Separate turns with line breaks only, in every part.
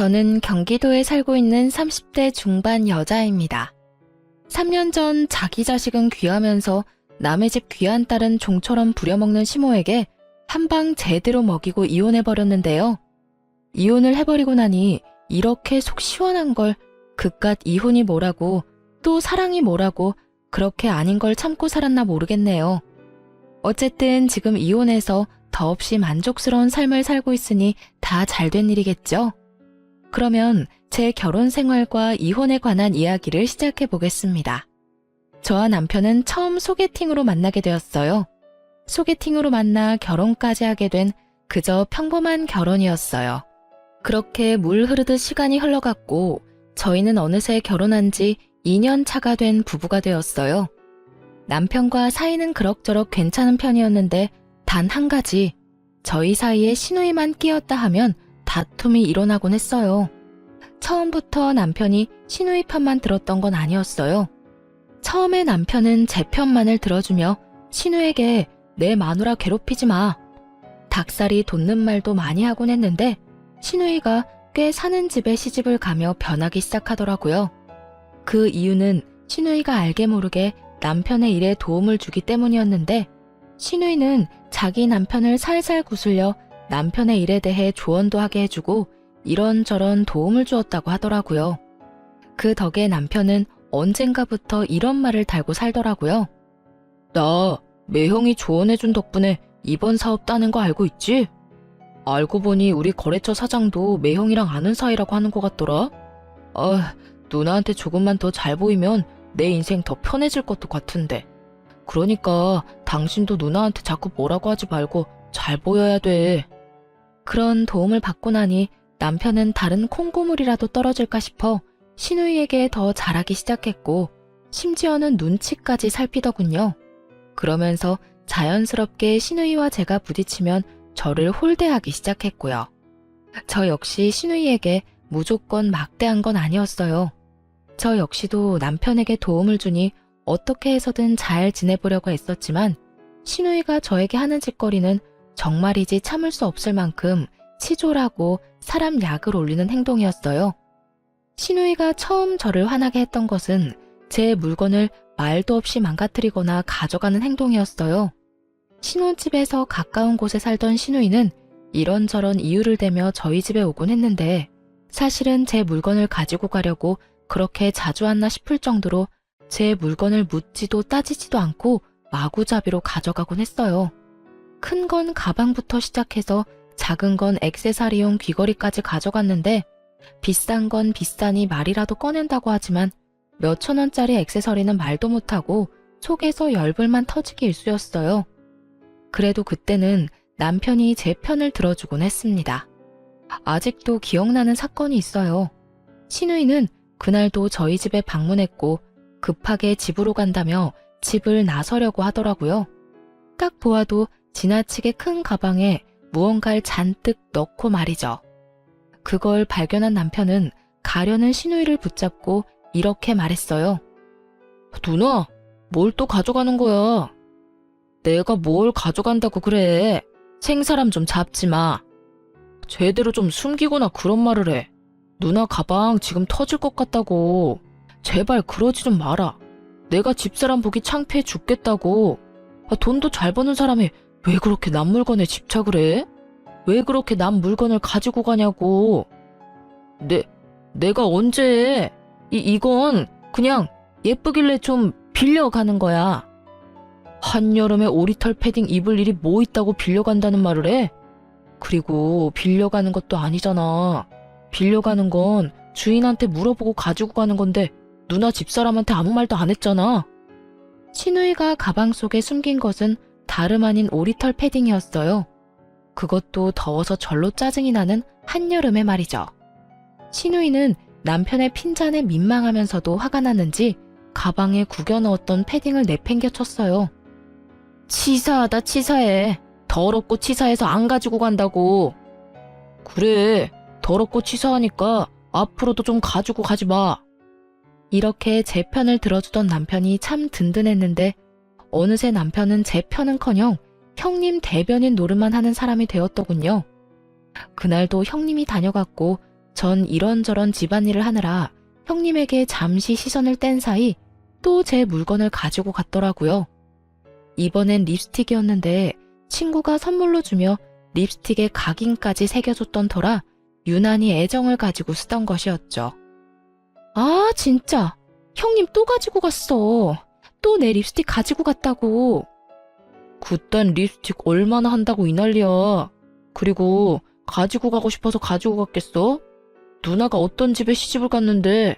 저는 경기도에 살고 있는 30대 중반 여자입니다. 3년 전 자기 자식은 귀하면서 남의 집 귀한 딸은 종처럼 부려먹는 시모에게 한 방 제대로 먹이고 이혼해버렸는데요. 이혼을 해버리고 나니 이렇게 속 시원한 걸 그깟 이혼이 뭐라고 또 사랑이 뭐라고 그렇게 아닌 걸 참고 살았나 모르겠네요. 어쨌든 지금 이혼해서 더없이 만족스러운 삶을 살고 있으니 다 잘된 일이겠죠? 그러면 제 결혼 생활과 이혼에 관한 이야기를 시작해 보겠습니다. 저와 남편은 처음 소개팅으로 만나게 되었어요. 소개팅으로 만나 결혼까지 하게 된 그저 평범한 결혼이었어요. 그렇게 물 흐르듯 시간이 흘러갔고 저희는 어느새 결혼한 지 2년 차가 된 부부가 되었어요. 남편과 사이는 그럭저럭 괜찮은 편이었는데 단 한 가지, 저희 사이에 시누이만 끼었다 하면 다툼이 일어나곤 했어요. 처음부터 남편이 시누이 편만 들었던 건 아니었어요. 처음에 남편은 제 편만을 들어주며 시누에게 내 마누라 괴롭히지 마, 닭살이 돋는 말도 많이 하곤 했는데 시누이가 꽤 사는 집에 시집을 가며 변하기 시작하더라고요. 그 이유는 시누이가 알게 모르게 남편의 일에 도움을 주기 때문이었는데 시누이는 자기 남편을 살살 구슬려 남편의 일에 대해 조언도 하게 해주고 이런저런 도움을 주었다고 하더라고요. 그 덕에 남편은 언젠가부터 이런 말을 달고 살더라고요. 나 매형이 조언해준 덕분에 이번 사업 따는 거 알고 있지? 알고 보니 우리 거래처 사장도 매형이랑 아는 사이라고 하는 것 같더라. 누나한테 조금만 더 잘 보이면 내 인생 더 편해질 것도 같은데. 그러니까 당신도 누나한테 자꾸 뭐라고 하지 말고 잘 보여야 돼. 그런 도움을 받고 나니 남편은 다른 콩고물이라도 떨어질까 싶어 시누이에게 더 잘하기 시작했고 심지어는 눈치까지 살피더군요. 그러면서 자연스럽게 시누이와 제가 부딪히면 저를 홀대하기 시작했고요. 저 역시 시누이에게 무조건 막대한 건 아니었어요. 저 역시도 남편에게 도움을 주니 어떻게 해서든 잘 지내보려고 했었지만 시누이가 저에게 하는 짓거리는 정말이지 참을 수 없을 만큼 치졸하고 사람 약을 올리는 행동이었어요. 시누이가 처음 저를 화나게 했던 것은 제 물건을 말도 없이 망가뜨리거나 가져가는 행동이었어요. 신혼집에서 가까운 곳에 살던 시누이는 이런저런 이유를 대며 저희 집에 오곤 했는데 사실은 제 물건을 가지고 가려고 그렇게 자주 왔나 싶을 정도로 제 물건을 묻지도 따지지도 않고 마구잡이로 가져가곤 했어요. 큰 건 가방부터 시작해서 작은 건 액세서리용 귀걸이까지 가져갔는데 비싼 건 비싸니 말이라도 꺼낸다고 하지만 몇천 원짜리 액세서리는 말도 못하고 속에서 열불만 터지기 일쑤였어요. 그래도 그때는 남편이 제 편을 들어주곤 했습니다. 아직도 기억나는 사건이 있어요. 시누이는 그날도 저희 집에 방문했고 급하게 집으로 간다며 집을 나서려고 하더라고요. 딱 보아도 지나치게 큰 가방에 무언가를 잔뜩 넣고 말이죠. 그걸 발견한 남편은 가려는 시누이를 붙잡고 이렇게 말했어요. 누나, 뭘 또 가져가는 거야? 내가 뭘 가져간다고 그래. 생사람 좀 잡지 마. 제대로 좀 숨기거나 그런 말을 해. 누나 가방 지금 터질 것 같다고. 제발 그러지 좀 마라. 내가 집사람 보기 창피해 죽겠다고. 돈도 잘 버는 사람이 왜 그렇게 남 물건에 집착을 해? 왜 그렇게 남 물건을 가지고 가냐고. 내가 언제 해? 이건 그냥 예쁘길래 좀 빌려가는 거야. 한여름에 오리털 패딩 입을 일이 뭐 있다고 빌려간다는 말을 해? 그리고 빌려가는 것도 아니잖아. 빌려가는 건 주인한테 물어보고 가지고 가는 건데 누나 집사람한테 아무 말도 안 했잖아. 시누이가 가방 속에 숨긴 것은 다름 아닌 오리털 패딩이었어요. 그것도 더워서 절로 짜증이 나는 한여름에 말이죠. 시누이는 남편의 핀잔에 민망하면서도 화가 났는지 가방에 구겨 넣었던 패딩을 내팽개쳤어요. 치사하다 치사해. 더럽고 치사해서 안 가지고 간다고. 그래, 더럽고 치사하니까 앞으로도 좀 가지고 가지 마. 이렇게 제 편을 들어주던 남편이 참 든든했는데 어느새 남편은 제 편은커녕 형님 대변인 노릇만 하는 사람이 되었더군요. 그날도 형님이 다녀갔고 전 이런저런 집안일을 하느라 형님에게 잠시 시선을 뗀 사이 또 제 물건을 가지고 갔더라고요. 이번엔 립스틱이었는데 친구가 선물로 주며 립스틱에 각인까지 새겨줬던 터라 유난히 애정을 가지고 쓰던 것이었죠. 아, 진짜. 형님 또 가지고 갔어. 또 내 립스틱 가지고 갔다고. 그딴 립스틱 얼마나 한다고 이 난리야. 그리고 가지고 가고 싶어서 가지고 갔겠어? 누나가 어떤 집에 시집을 갔는데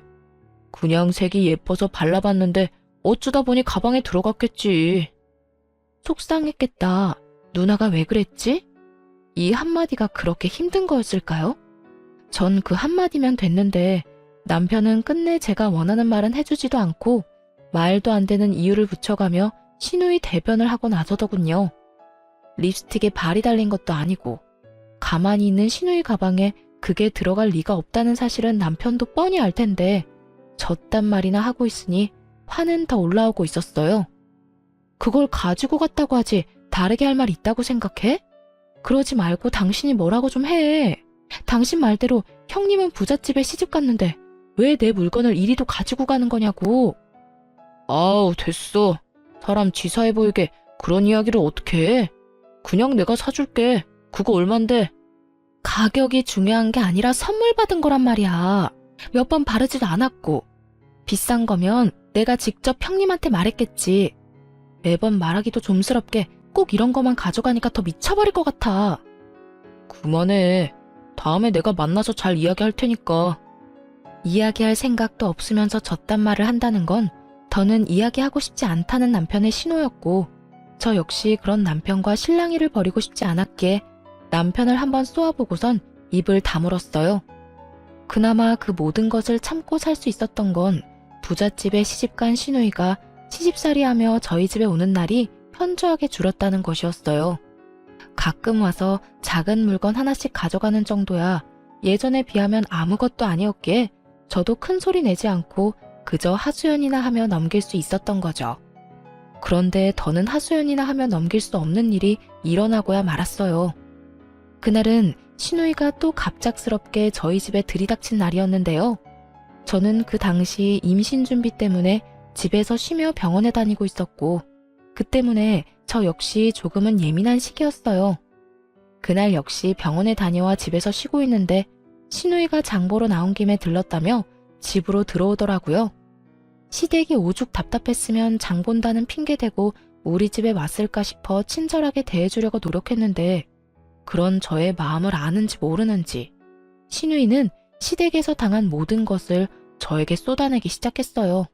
그냥 색이 예뻐서 발라봤는데 어쩌다 보니 가방에 들어갔겠지. 속상했겠다. 누나가 왜 그랬지? 이 한마디가 그렇게 힘든 거였을까요? 전 그 한마디면 됐는데 남편은 끝내 제가 원하는 말은 해주지도 않고 말도 안 되는 이유를 붙여가며 신우이 대변을 하고 나서더군요. 립스틱에 발이 달린 것도 아니고 가만히 있는 신우이 가방에 그게 들어갈 리가 없다는 사실은 남편도 뻔히 알 텐데 저딴 말이나 하고 있으니 화는 더 올라오고 있었어요. 그걸 가지고 갔다고 하지 다르게 할 말 있다고 생각해? 그러지 말고 당신이 뭐라고 좀 해. 당신 말대로 형님은 부잣집에 시집 갔는데 왜 내 물건을 이리도 가지고 가는 거냐고. 아우, 됐어. 사람 치사해 보이게 그런 이야기를 어떻게 해. 그냥 내가 사줄게. 그거 얼만데? 가격이 중요한 게 아니라 선물 받은 거란 말이야. 몇 번 바르지도 않았고. 비싼 거면 내가 직접 형님한테 말했겠지. 매번 말하기도 좀스럽게 꼭 이런 거만 가져가니까 더 미쳐버릴 것 같아. 그만해. 다음에 내가 만나서 잘 이야기할 테니까. 이야기할 생각도 없으면서 저딴 말을 한다는 건 더는 이야기하고 싶지 않다는 남편의 신호였고 저 역시 그런 남편과 실랑이를 벌이고 싶지 않았기에 남편을 한번 쏘아보고선 입을 다물었어요. 그나마 그 모든 것을 참고 살 수 있었던 건 부잣집에 시집간 시누이가 시집살이하며 저희 집에 오는 날이 현저하게 줄었다는 것이었어요. 가끔 와서 작은 물건 하나씩 가져가는 정도야 예전에 비하면 아무것도 아니었기에 저도 큰 소리 내지 않고 그저 하소연이나 하며 넘길 수 있었던 거죠. 그런데 더는 하소연이나 하며 넘길 수 없는 일이 일어나고야 말았어요. 그날은 시누이가 또 갑작스럽게 저희 집에 들이닥친 날이었는데요. 저는 그 당시 임신 준비 때문에 집에서 쉬며 병원에 다니고 있었고 그 때문에 저 역시 조금은 예민한 시기였어요. 그날 역시 병원에 다녀와 집에서 쉬고 있는데 시누이가 장보러 나온 김에 들렀다며 집으로 들어오더라고요. 시댁이 오죽 답답했으면 장 본다는 핑계 대고 우리 집에 왔을까 싶어 친절하게 대해주려고 노력했는데 그런 저의 마음을 아는지 모르는지 시누이는 시댁에서 당한 모든 것을 저에게 쏟아내기 시작했어요.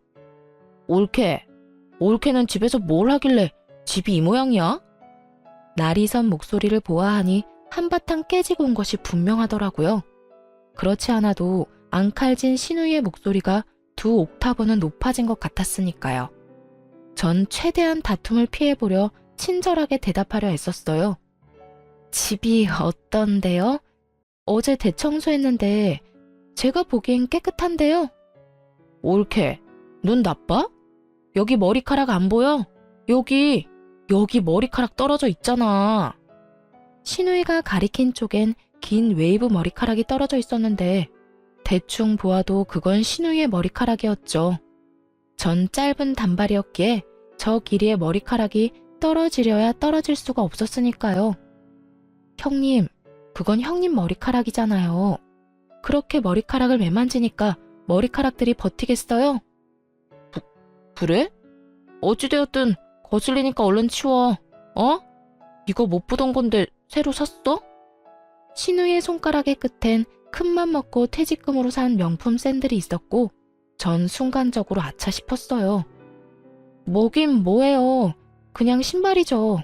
올케는 집에서 뭘 하길래 집이 이 모양이야? 날이 선 목소리를 보아하니 한바탕 깨지고 온 것이 분명하더라고요. 그렇지 않아도 앙칼진 시누이의 목소리가 2옥타브는 높아진 것 같았으니까요. 전 최대한 다툼을 피해보려 친절하게 대답하려 애썼어요. 집이 어떤데요? 어제 대청소했는데 제가 보기엔 깨끗한데요. 올케, 눈 나빠? 여기 머리카락 안 보여? 여기 머리카락 떨어져 있잖아. 시누이가 가리킨 쪽엔 긴 웨이브 머리카락이 떨어져 있었는데 대충 보아도 그건 시누이의 머리카락이었죠. 전 짧은 단발이었기에 저 길이의 머리카락이 떨어지려야 떨어질 수가 없었으니까요. 형님, 그건 형님 머리카락이잖아요. 그렇게 머리카락을 매만지니까 머리카락들이 버티겠어요? 그래? 어찌되었든 거슬리니까 얼른 치워. 어? 이거 못 보던 건데 새로 샀어? 시누이의 손가락의 끝엔 큰맘 먹고 퇴직금으로 산 명품 샌들이 있었고 전 순간적으로 아차 싶었어요. 뭐긴 뭐예요. 그냥 신발이죠.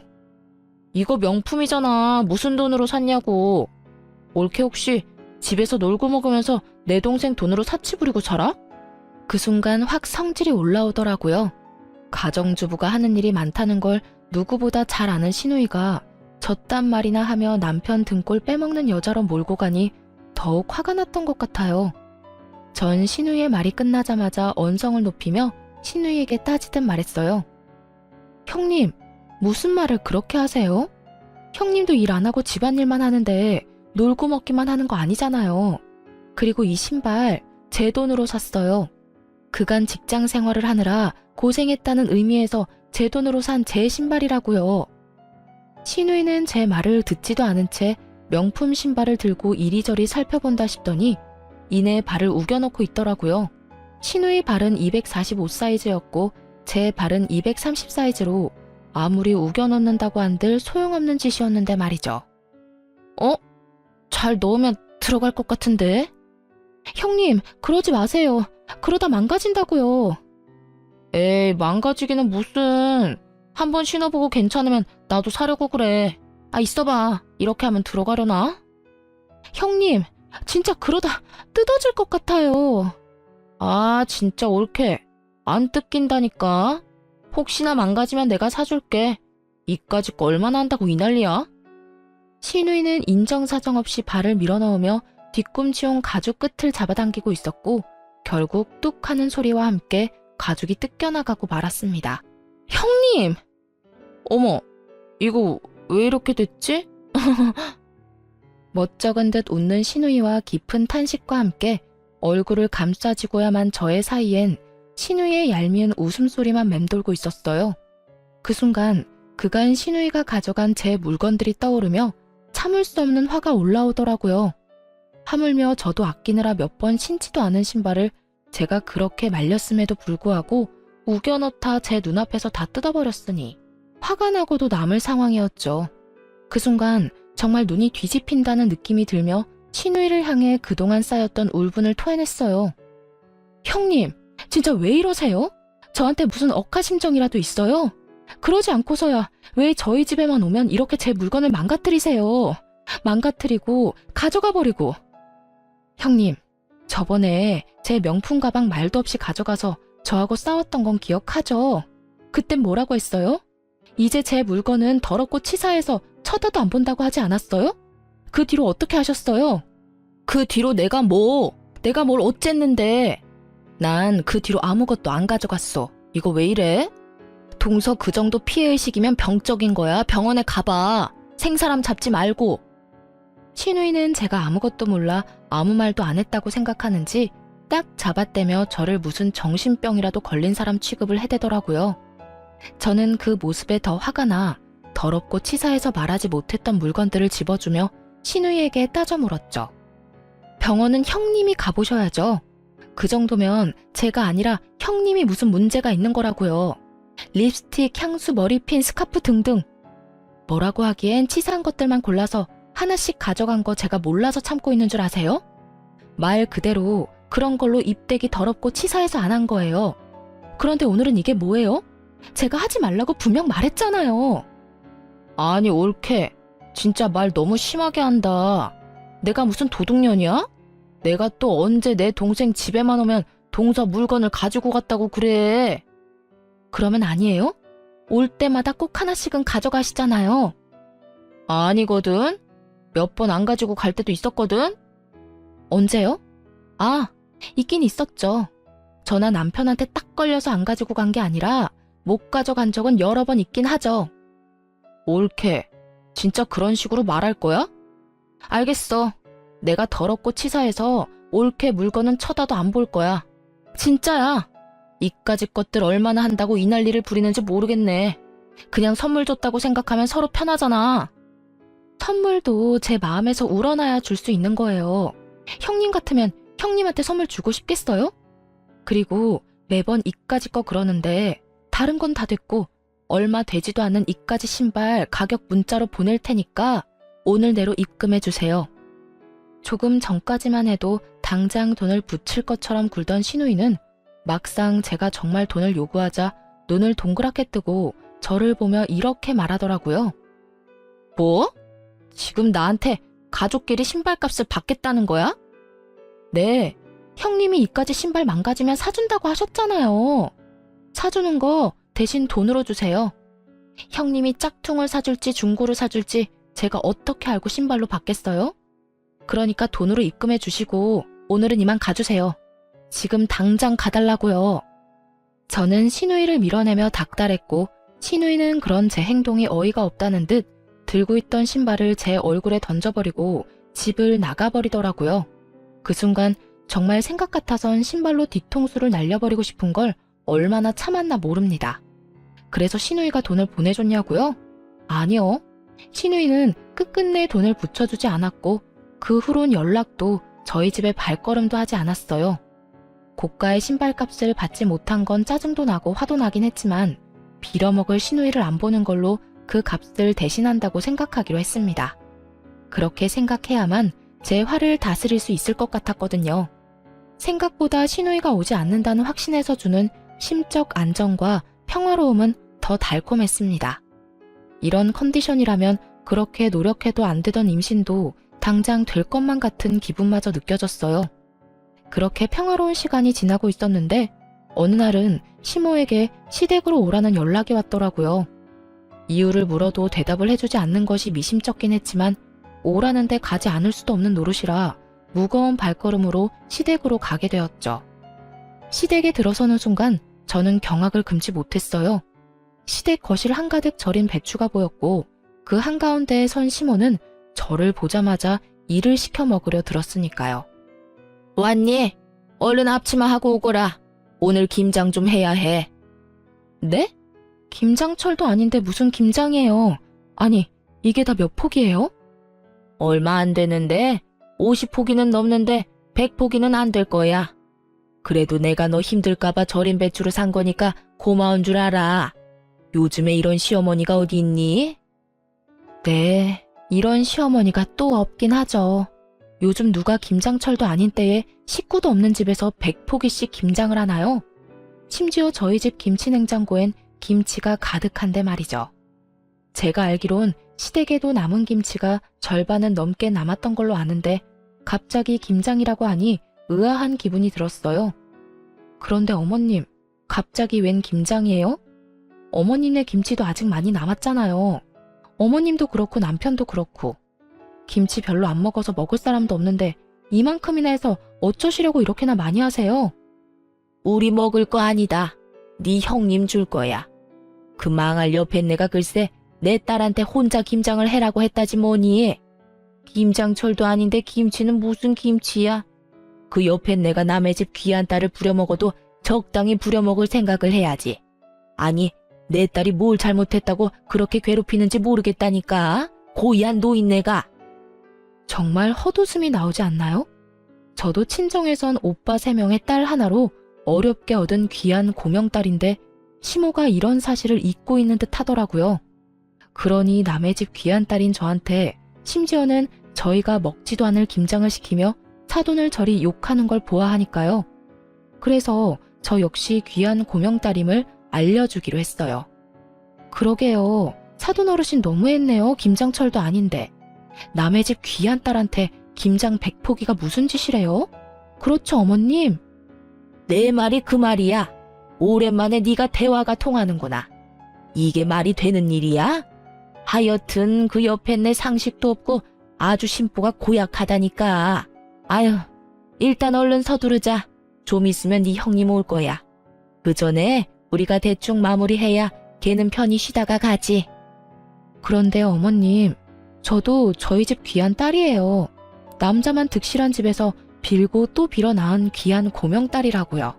이거 명품이잖아. 무슨 돈으로 샀냐고. 올케 혹시 집에서 놀고 먹으면서 내 동생 돈으로 사치 부리고 살아? 그 순간 확 성질이 올라오더라고요. 가정주부가 하는 일이 많다는 걸 누구보다 잘 아는 시누이가 저딴 말이나 하며 남편 등골 빼먹는 여자로 몰고 가니 더욱 화가 났던 것 같아요. 전 시누이의 말이 끝나자마자 언성을 높이며 시누이에게 따지듯 말했어요. 형님, 무슨 말을 그렇게 하세요? 형님도 일 안 하고 집안일만 하는데 놀고 먹기만 하는 거 아니잖아요. 그리고 이 신발 제 돈으로 샀어요. 그간 직장 생활을 하느라 고생했다는 의미에서 제 돈으로 산 제 신발이라고요. 신우이는 제 말을 듣지도 않은 채 명품 신발을 들고 이리저리 살펴본다 싶더니 이내 발을 우겨넣고 있더라고요. 신우이 발은 245 사이즈였고 제 발은 230 사이즈로 아무리 우겨넣는다고 한들 소용없는 짓이었는데 말이죠. 잘 넣으면 들어갈 것 같은데? 형님, 그러지 마세요. 그러다 망가진다고요. 에이, 망가지기는 무슨. 한번 신어보고 괜찮으면 나도 사려고 그래. 있어봐. 이렇게 하면 들어가려나? 형님, 진짜 그러다 뜯어질 것 같아요. 진짜 옳게. 안 뜯긴다니까. 혹시나 망가지면 내가 사줄게. 이까짓 거 얼마나 한다고 이 난리야? 신우이는 인정사정 없이 발을 밀어넣으며 뒤꿈치 온 가죽 끝을 잡아당기고 있었고 결국 뚝 하는 소리와 함께 가죽이 뜯겨나가고 말았습니다. 형님! 어머, 이거 왜 이렇게 됐지? 멋쩍은 듯 웃는 신우이와 깊은 탄식과 함께 얼굴을 감싸지고야만 저의 사이엔 신우이의 얄미운 웃음소리만 맴돌고 있었어요. 그 순간 그간 신우이가 가져간 제 물건들이 떠오르며 참을 수 없는 화가 올라오더라고요. 하물며 저도 아끼느라 몇 번 신지도 않은 신발을 제가 그렇게 말렸음에도 불구하고 우겨넣다 제 눈앞에서 다 뜯어버렸으니 화가 나고도 남을 상황이었죠. 그 순간 정말 눈이 뒤집힌다는 느낌이 들며 신우이를 향해 그동안 쌓였던 울분을 토해냈어요. 형님, 진짜 왜 이러세요? 저한테 무슨 억하심정이라도 있어요? 그러지 않고서야 왜 저희 집에만 오면 이렇게 제 물건을 망가뜨리세요? 망가뜨리고 가져가 버리고. 형님, 저번에 제 명품 가방 말도 없이 가져가서 저하고 싸웠던 건 기억하죠? 그땐 뭐라고 했어요? 이제 제 물건은 더럽고 치사해서 쳐다도 안 본다고 하지 않았어요? 그 뒤로 어떻게 하셨어요? 그 뒤로 내가 뭘 어쨌는데. 난 그 뒤로 아무것도 안 가져갔어. 이거 왜 이래? 동서 그 정도 피해의식이면 병적인 거야. 병원에 가봐. 생사람 잡지 말고. 신우이는 제가 아무것도 몰라 아무 말도 안 했다고 생각하는지 딱 잡아떼며 저를 무슨 정신병이라도 걸린 사람 취급을 해대더라고요. 저는 그 모습에 더 화가 나 더럽고 치사해서 말하지 못했던 물건들을 집어주며 신우이에게 따져 물었죠. 병원은 형님이 가보셔야죠. 그 정도면 제가 아니라 형님이 무슨 문제가 있는 거라고요. 립스틱, 향수, 머리핀, 스카프 등등. 뭐라고 하기엔 치사한 것들만 골라서 하나씩 가져간 거 제가 몰라서 참고 있는 줄 아세요? 말 그대로 그런 걸로 입대기 더럽고 치사해서 안 한 거예요. 그런데 오늘은 이게 뭐예요? 제가 하지 말라고 분명 말했잖아요. 아니, 옳게. 진짜 말 너무 심하게 한다. 내가 무슨 도둑년이야? 내가 또 언제 내 동생 집에만 오면 동서 물건을 가지고 갔다고 그래. 그러면 아니에요? 올 때마다 꼭 하나씩은 가져가시잖아요. 아니거든. 몇 번 안 가지고 갈 때도 있었거든. 언제요? 있긴 있었죠. 저나 남편한테 딱 걸려서 안 가지고 간 게 아니라 못 가져간 적은 여러 번 있긴 하죠. 옳게. 진짜 그런 식으로 말할 거야? 알겠어. 내가 더럽고 치사해서 옳게 물건은 쳐다도 안 볼 거야. 진짜야. 이까짓 것들 얼마나 한다고 이 난리를 부리는지 모르겠네. 그냥 선물 줬다고 생각하면 서로 편하잖아. 선물도 제 마음에서 우러나야 줄 수 있는 거예요. 형님 같으면 형님한테 선물 주고 싶겠어요? 그리고 매번 이까짓 거 그러는데 다른 건 다 됐고 얼마 되지도 않은 이까짓 신발 가격 문자로 보낼 테니까 오늘 내로 입금해 주세요. 조금 전까지만 해도 당장 돈을 붙일 것처럼 굴던 신우이는 막상 제가 정말 돈을 요구하자 눈을 동그랗게 뜨고 저를 보며 이렇게 말하더라고요. 뭐? 지금 나한테 가족끼리 신발값을 받겠다는 거야? 네, 형님이 이까지 신발 망가지면 사준다고 하셨잖아요. 사주는 거 대신 돈으로 주세요. 형님이 짝퉁을 사줄지 중고를 사줄지 제가 어떻게 알고 신발로 받겠어요? 그러니까 돈으로 입금해 주시고 오늘은 이만 가주세요. 지금 당장 가달라고요. 저는 신우이를 밀어내며 닥달했고 신우이는 그런 제 행동이 어이가 없다는 듯 들고 있던 신발을 제 얼굴에 던져버리고 집을 나가버리더라고요. 그 순간 정말 생각 같아선 신발로 뒤통수를 날려버리고 싶은 걸 얼마나 참았나 모릅니다. 그래서 신우이가 돈을 보내줬냐고요? 아니요. 신우이는 끝끝내 돈을 붙여주지 않았고 그 후론 연락도 저희 집에 발걸음도 하지 않았어요. 고가의 신발값을 받지 못한 건 짜증도 나고 화도 나긴 했지만 빌어먹을 신우이를 안 보는 걸로 그 값을 대신한다고 생각하기로 했습니다. 그렇게 생각해야만 제 화를 다스릴 수 있을 것 같았거든요. 생각보다 신우이가 오지 않는다는 확신에서 주는 심적 안정과 평화로움은 더 달콤했습니다. 이런 컨디션이라면 그렇게 노력해도 안 되던 임신도 당장 될 것만 같은 기분마저 느껴졌어요. 그렇게 평화로운 시간이 지나고 있었는데 어느 날은 시모에게 시댁으로 오라는 연락이 왔더라고요. 이유를 물어도 대답을 해주지 않는 것이 미심쩍긴 했지만 오라는데 가지 않을 수도 없는 노릇이라 무거운 발걸음으로 시댁으로 가게 되었죠. 시댁에 들어서는 순간 저는 경악을 금치 못했어요. 시댁 거실 한가득 절인 배추가 보였고 그 한가운데에 선 시모는 저를 보자마자 일을 시켜 먹으려 들었으니까요. 왔니? 얼른 앞치마 하고 오거라. 오늘 김장 좀 해야 해. 네? 김장철도 아닌데 무슨 김장이에요. 아니, 이게 다 몇 폭이에요? 얼마 안 되는데 50포기는 넘는데 100포기는 안 될 거야. 그래도 내가 너 힘들까봐 절인 배추를 산 거니까 고마운 줄 알아. 요즘에 이런 시어머니가 어디 있니? 네, 이런 시어머니가 또 없긴 하죠. 요즘 누가 김장철도 아닌 때에 식구도 없는 집에서 100포기씩 김장을 하나요? 심지어 저희 집 김치냉장고엔 김치가 가득한데 말이죠. 제가 알기론 시댁에도 남은 김치가 절반은 넘게 남았던 걸로 아는데 갑자기 김장이라고 하니 의아한 기분이 들었어요. 그런데 어머님, 갑자기 웬 김장이에요? 어머님네 김치도 아직 많이 남았잖아요. 어머님도 그렇고 남편도 그렇고. 김치 별로 안 먹어서 먹을 사람도 없는데 이만큼이나 해서 어쩌시려고 이렇게나 많이 하세요? 우리 먹을 거 아니다. 네 형님 줄 거야. 그 망할 옆에 내가 글쎄 내 딸한테 혼자 김장을 해라고 했다지 뭐니. 김장철도 아닌데 김치는 무슨 김치야. 그 옆에 내가 남의 집 귀한 딸을 부려먹어도 적당히 부려먹을 생각을 해야지. 아니, 내 딸이 뭘 잘못했다고 그렇게 괴롭히는지 모르겠다니까. 고이한 노인네가. 정말 헛웃음이 나오지 않나요? 저도 친정에선 오빠 3명의 딸 하나로 어렵게 얻은 귀한 고명딸인데 시모가 이런 사실을 잊고 있는 듯 하더라고요. 그러니 남의 집 귀한 딸인 저한테 심지어는 저희가 먹지도 않을 김장을 시키며 사돈을 저리 욕하는 걸 보아하니까요. 그래서 저 역시 귀한 고명딸임을 알려주기로 했어요. 그러게요. 사돈 어르신 너무했네요. 김장철도 아닌데. 남의 집 귀한 딸한테 김장 100포기가 무슨 짓이래요? 그렇죠, 어머님? 내 말이 그 말이야. 오랜만에 네가 대화가 통하는구나. 이게 말이 되는 일이야? 하여튼 그 옆에 내 상식도 없고 아주 심보가 고약하다니까. 아유, 일단 얼른 서두르자. 좀 있으면 네 형님 올 거야. 그 전에 우리가 대충 마무리해야 걔는 편히 쉬다가 가지. 그런데 어머님, 저도 저희 집 귀한 딸이에요. 남자만 득실한 집에서 빌고 또 빌어 낳은 귀한 고명딸이라고요.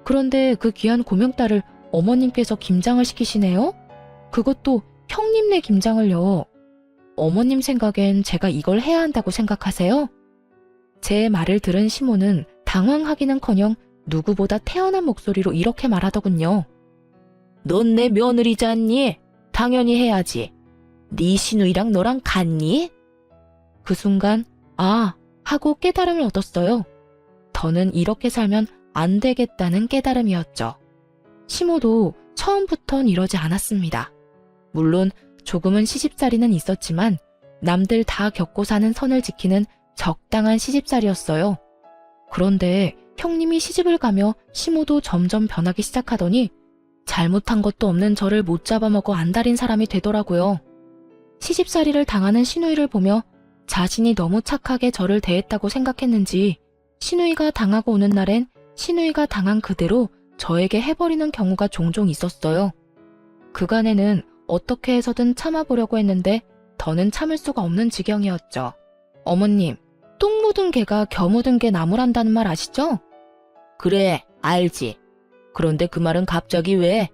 그런데 그 귀한 고명딸을 어머님께서 김장을 시키시네요? 그것도 형님네 김장을요. 어머님 생각엔 제가 이걸 해야 한다고 생각하세요? 제 말을 들은 시모는 당황하기는커녕 누구보다 태연한 목소리로 이렇게 말하더군요. 넌 내 며느리지 않니? 당연히 해야지. 네 시누이랑 너랑 같니? 그 순간 아 하고 깨달음을 얻었어요. 더는 이렇게 살면 안 되겠다는 깨달음이었죠. 시모도 처음부턴 이러지 않았습니다. 물론 조금은 시집살이는 있었지만 남들 다 겪고 사는 선을 지키는 적당한 시집살이였어요. 그런데 형님이 시집을 가며 시모도 점점 변하기 시작하더니 잘못한 것도 없는 저를 못 잡아먹어 안달인 사람이 되더라고요. 시집살이를 당하는 시누이를 보며 자신이 너무 착하게 저를 대했다고 생각했는지 시누이가 당하고 오는 날엔 시누이가 당한 그대로 저에게 해버리는 경우가 종종 있었어요. 그간에는 어떻게 해서든 참아보려고 했는데 더는 참을 수가 없는 지경이었죠. 어머님, 똥 묻은 개가 겨 묻은 개 나무란다는 말 아시죠?
그래, 알지. 그런데 그 말은 갑자기 왜?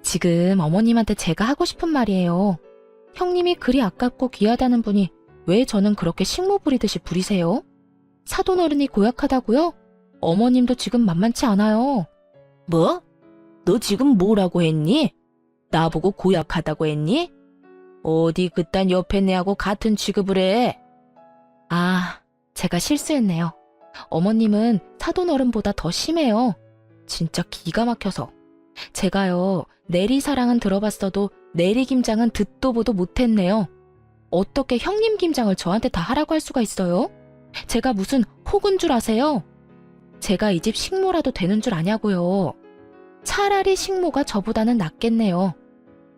지금 어머님한테 제가 하고 싶은 말이에요. 형님이 그리 아깝고 귀하다는 분이 왜 저는 그렇게 식모 부리듯이 부리세요? 사돈 어른이 고약하다고요? 어머님도 지금 만만치 않아요.
뭐? 너 지금 뭐라고 했니? 나보고 고약하다고 했니? 어디 그딴 옆에 내하고 같은 취급을 해?
아, 제가 실수했네요. 어머님은 사돈 어른보다 더 심해요. 진짜 기가 막혀서. 제가요, 내리사랑은 들어봤어도 내리김장은 듣도 보도 못했네요. 어떻게 형님 김장을 저한테 다 하라고 할 수가 있어요? 제가 무슨 혹은 줄 아세요? 제가 이 집 식모라도 되는 줄 아냐고요. 차라리 식모가 저보다는 낫겠네요.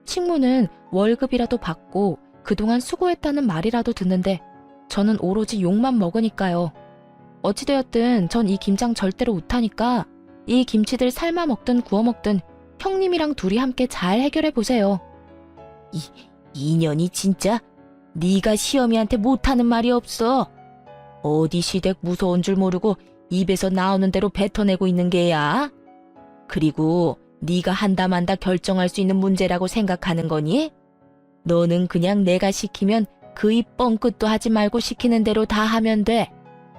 식모는 월급이라도 받고 그동안 수고했다는 말이라도 듣는데 저는 오로지 욕만 먹으니까요. 어찌되었든 전 이 김장 절대로 못하니까 이 김치들 삶아 먹든 구워 먹든 형님이랑 둘이 함께 잘 해결해 보세요.
이년이 진짜 네가 시어미한테 못하는 말이 없어. 어디 시댁 무서운 줄 모르고 입에서 나오는 대로 뱉어내고 있는 게야. 그리고 네가 한다 만다 결정할 수 있는 문제라고 생각하는 거니? 너는 그냥 내가 시키면 그 입 뻥끗도 하지 말고 시키는 대로 다 하면 돼.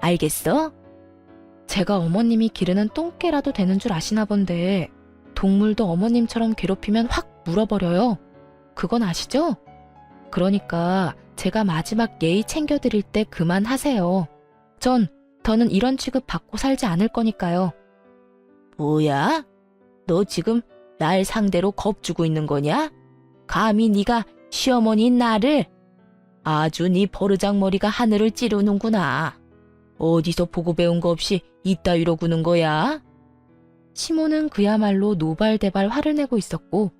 알겠어?
제가 어머님이 기르는 똥개라도 되는 줄 아시나 본데 동물도 어머님처럼 괴롭히면 확 물어버려요. 그건 아시죠? 그러니까 제가 마지막 예의 챙겨드릴 때 그만하세요. 더는 이런 취급 받고 살지 않을 거니까요.
뭐야? 너 지금 날 상대로 겁주고 있는 거냐? 감히 네가 시어머니인 나를? 아주 네 버르장머리가 하늘을 찌르는구나. 어디서 보고 배운 거 없이 이따위로 구는 거야?
시모는 그야말로 노발대발 화를 내고 있었고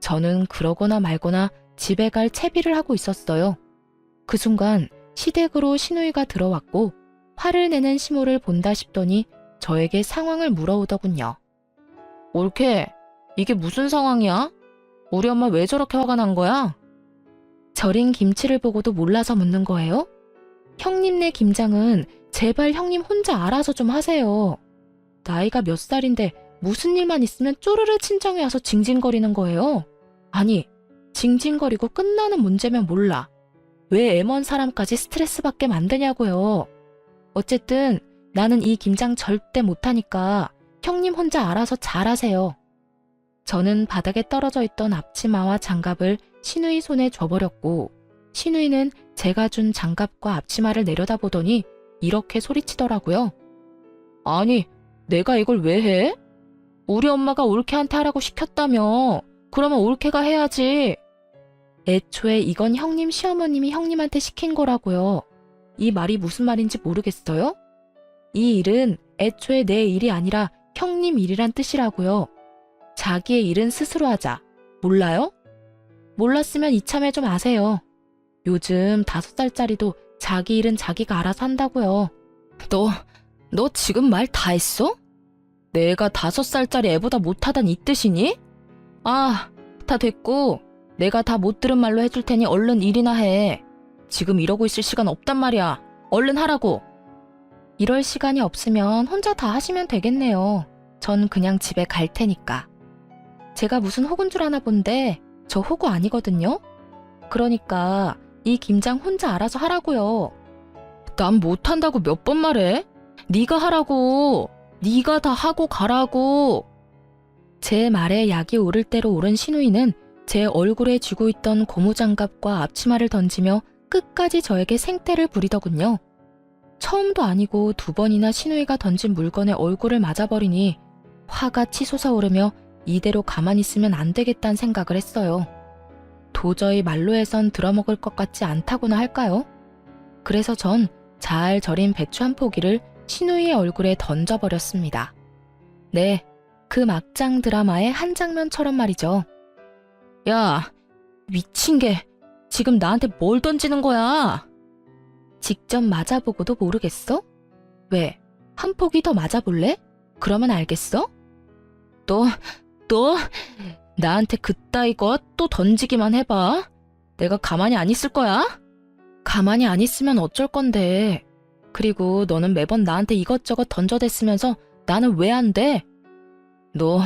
저는 그러거나 말거나 집에 갈 채비를 하고 있었어요. 그 순간 시댁으로 시누이가 들어왔고 화를 내는 시모를 본다 싶더니 저에게 상황을 물어오더군요. 올케, 이게 무슨 상황이야? 우리 엄마 왜 저렇게 화가 난 거야? 절인 김치를 보고도 몰라서 묻는 거예요? 형님네 김장은 제발 형님 혼자 알아서 좀 하세요. 나이가 몇 살인데 무슨 일만 있으면 쪼르르 친정에 와서 징징거리는 거예요. 아니, 징징거리고 끝나는 문제면 몰라. 왜 애먼 사람까지 스트레스 받게 만드냐고요. 어쨌든 나는 이 김장 절대 못하니까 형님 혼자 알아서 잘하세요. 저는 바닥에 떨어져 있던 앞치마와 장갑을 시누이 손에 줘버렸고 시누이는 제가 준 장갑과 앞치마를 내려다보더니 이렇게 소리치더라고요. 아니, 내가 이걸 왜 해? 우리 엄마가 올케한테 하라고 시켰다며. 그러면 올케가 해야지. 애초에 이건 형님 시어머님이 형님한테 시킨 거라고요. 이 말이 무슨 말인지 모르겠어요? 이 일은 애초에 내 일이 아니라 형님 일이란 뜻이라고요. 자기의 일은 스스로 하자. 몰라요? 몰랐으면 이참에 좀 아세요. 요즘 5살짜리도 자기 일은 자기가 알아서 한다고요. 너 지금 말 다 했어? 내가 5살짜리 애보다 못하단 이 뜻이니? 아, 다 됐고 내가 다 못 들은 말로 해줄 테니 얼른 일이나 해. 지금 이러고 있을 시간 없단 말이야. 얼른 하라고. 이럴 시간이 없으면 혼자 다 하시면 되겠네요. 전 그냥 집에 갈 테니까. 제가 무슨 호구인 줄 아나 본데 저 호구 아니거든요. 그러니까 이 김장 혼자 알아서 하라고요. 난 못한다고 몇 번 말해? 네가 하라고. 네가 다 하고 가라고. 제 말에 약이 오를 대로 오른 시누이는 제 얼굴에 쥐고 있던 고무장갑과 앞치마를 던지며 끝까지 저에게 생떼를 부리더군요. 처음도 아니고 2번이나 시누이가 던진 물건에 얼굴을 맞아버리니 화가 치솟아 오르며 이대로 가만히 있으면 안 되겠다는 생각을 했어요. 도저히 말로 해선 들어먹을 것 같지 않다고나 할까요? 그래서 전 잘 절인 배추 한 포기를 시누이의 얼굴에 던져버렸습니다. 네, 그 막장 드라마의 한 장면처럼 말이죠. 야, 미친 게 지금 나한테 뭘 던지는 거야? 직접 맞아보고도 모르겠어? 왜? 한 포기 더 맞아볼래? 그러면 알겠어? 너 나한테 그따위 것 또 던지기만 해봐. 내가 가만히 안 있을 거야? 가만히 안 있으면 어쩔 건데.
그리고 너는 매번 나한테 이것저것 던져댔으면서 나는 왜 안 돼? 너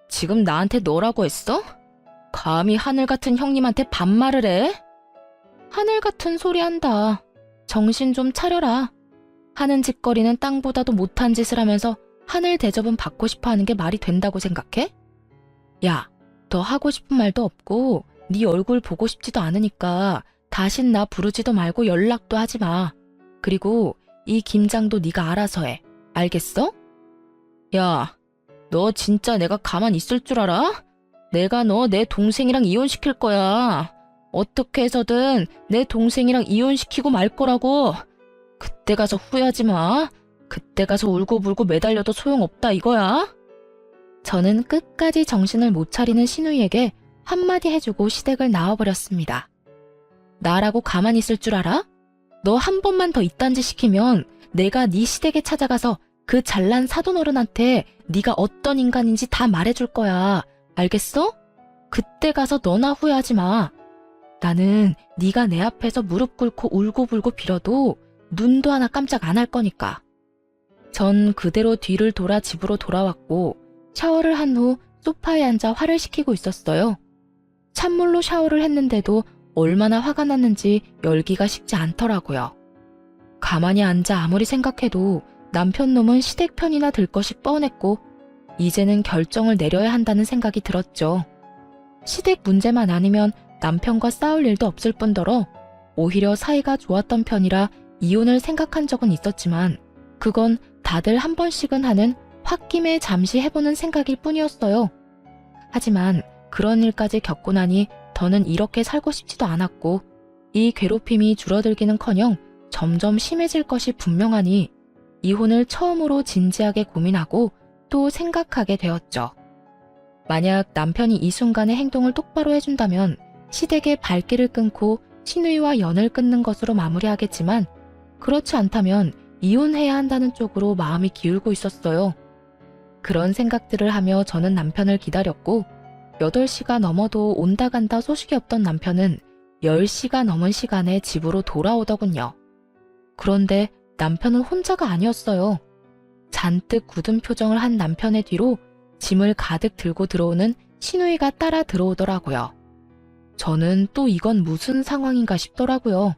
지금 나한테 너라고 했어? 감히 하늘 같은 형님한테 반말을 해? 하늘 같은 소리 한다. 정신 좀 차려라. 하는 짓거리는 땅보다도 못한 짓을 하면서 하늘 대접은 받고 싶어 하는 게 말이 된다고 생각해? 야, 더 하고 싶은 말도 없고 네 얼굴 보고 싶지도 않으니까 다신 나 부르지도 말고 연락도 하지 마. 그리고 이 김장도 네가 알아서 해. 알겠어? 야, 너 진짜 내가 가만 있을 줄 알아? 내가 너 내 동생이랑 이혼시킬 거야. 어떻게 해서든 내 동생이랑 이혼시키고 말 거라고. 그때 가서 후회하지 마. 그때 가서 울고불고 매달려도 소용없다 이거야. 저는 끝까지 정신을 못 차리는 신우이에게 한마디 해주고 시댁을 나와버렸습니다. 나라고 가만히 있을 줄 알아? 너 한 번만 더 이딴 짓 시키면 내가 네 시댁에 찾아가서 그 잘난 사돈어른한테 네가 어떤 인간인지 다 말해줄 거야. 알겠어? 그때 가서 너나 후회하지 마. 나는 네가 내 앞에서 무릎 꿇고 울고불고 빌어도 눈도 하나 깜짝 안 할 거니까. 전 그대로 뒤를 돌아 집으로 돌아왔고 샤워를 한 후 소파에 앉아 화를 식히고 있었어요. 찬물로 샤워를 했는데도 얼마나 화가 났는지 열기가 식지 않더라고요. 가만히 앉아 아무리 생각해도 남편 놈은 시댁 편이나 들 것이 뻔했고 이제는 결정을 내려야 한다는 생각이 들었죠. 시댁 문제만 아니면 남편과 싸울 일도 없을 뿐더러 오히려 사이가 좋았던 편이라 이혼을 생각한 적은 있었지만 그건 다들 한 번씩은 하는 홧김에 잠시 해보는 생각일 뿐이었어요. 하지만 그런 일까지 겪고 나니 더는 이렇게 살고 싶지도 않았고 이 괴롭힘이 줄어들기는커녕 점점 심해질 것이 분명하니 이혼을 처음으로 진지하게 고민하고 또 생각하게 되었죠. 만약 남편이 이 순간의 행동을 똑바로 해준다면 시댁의 발길을 끊고 신우이와 연을 끊는 것으로 마무리하겠지만 그렇지 않다면 이혼해야 한다는 쪽으로 마음이 기울고 있었어요. 그런 생각들을 하며 저는 남편을 기다렸고 8시가 넘어도 온다 간다 소식이 없던 남편은 10시가 넘은 시간에 집으로 돌아오더군요. 그런데 남편은 혼자가 아니었어요. 잔뜩 굳은 표정을 한 남편의 뒤로 짐을 가득 들고 들어오는 신우이가 따라 들어오더라고요. 저는 또 이건 무슨 상황인가 싶더라고요.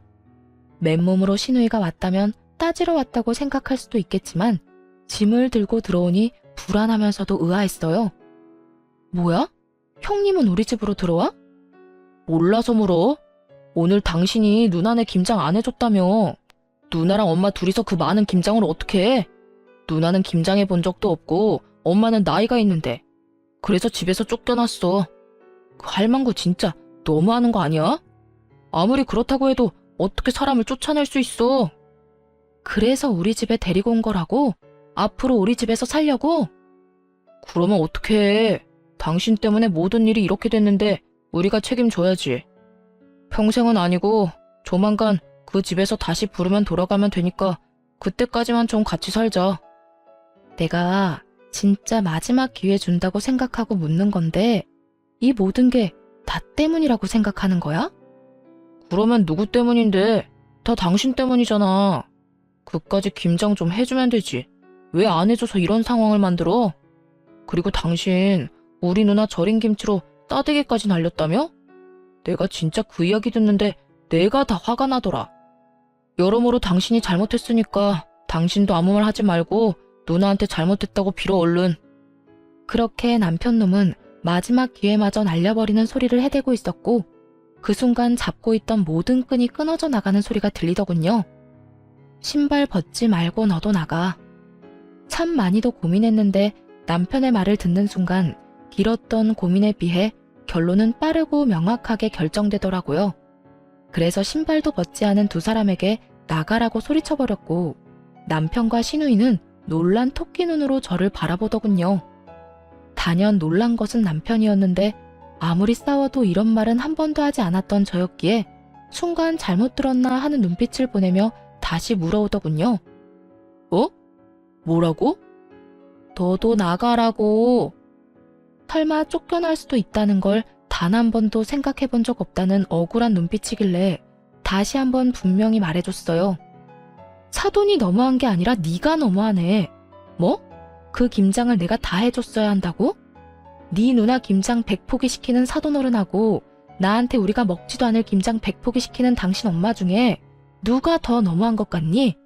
맨몸으로 신우이가 왔다면 따지러 왔다고 생각할 수도 있겠지만 짐을 들고 들어오니 불안하면서도 의아했어요. 뭐야? 형님은 우리 집으로 들어와? 몰라서 물어. 오늘 당신이 누나네 김장 안 해줬다며. 누나랑 엄마 둘이서 그 많은 김장을 어떻게 해? 누나는 김장해 본 적도 없고 엄마는 나이가 있는데. 그래서 집에서 쫓겨났어. 그 할망구 진짜 너무하는 거 아니야? 아무리 그렇다고 해도 어떻게 사람을 쫓아낼 수 있어? 그래서 우리 집에 데리고 온 거라고? 앞으로 우리 집에서 살려고? 그러면 어떻게 해? 당신 때문에 모든 일이 이렇게 됐는데 우리가 책임져야지. 평생은 아니고 조만간 그 집에서 다시 부르면 돌아가면 되니까 그때까지만 좀 같이 살자. 내가 진짜 마지막 기회 준다고 생각하고 묻는 건데 이 모든 게 나 때문이라고 생각하는 거야? 그러면 누구 때문인데? 다 당신 때문이잖아. 그까지 김장 좀 해주면 되지. 왜 안 해줘서 이런 상황을 만들어? 그리고 당신 우리 누나 절인 김치로 따대기까지 날렸다며? 내가 진짜 그 이야기 듣는데 내가 다 화가 나더라. 여러모로 당신이 잘못했으니까 당신도 아무 말 하지 말고 누나한테 잘못했다고 빌어 얼른. 그렇게 남편 놈은 마지막 기회마저 날려버리는 소리를 해대고 있었고 그 순간 잡고 있던 모든 끈이 끊어져 나가는 소리가 들리더군요. 신발 벗지 말고 너도 나가. 참 많이도 고민했는데 남편의 말을 듣는 순간 길었던 고민에 비해 결론은 빠르고 명확하게 결정되더라고요. 그래서 신발도 벗지 않은 두 사람에게 나가라고 소리쳐버렸고 남편과 신우이는 놀란 토끼 눈으로 저를 바라보더군요. 단연 놀란 것은 남편이었는데 아무리 싸워도 이런 말은 한 번도 하지 않았던 저였기에 순간 잘못 들었나 하는 눈빛을 보내며 다시 물어오더군요. 어? 뭐라고? 너도 나가라고. 설마 쫓겨날 수도 있다는 걸 단 한 번도 생각해 본 적 없다는 억울한 눈빛이길래 다시 한번 분명히 말해줬어요.
사돈이 너무한 게 아니라 네가 너무하네. 뭐? 그 김장을 내가 다 해줬어야 한다고? 네 누나 김장 100포기 시키는 사돈어른하고 나한테 우리가 먹지도 않을 김장 100포기 시키는 당신 엄마 중에 누가 더 너무한 것 같니?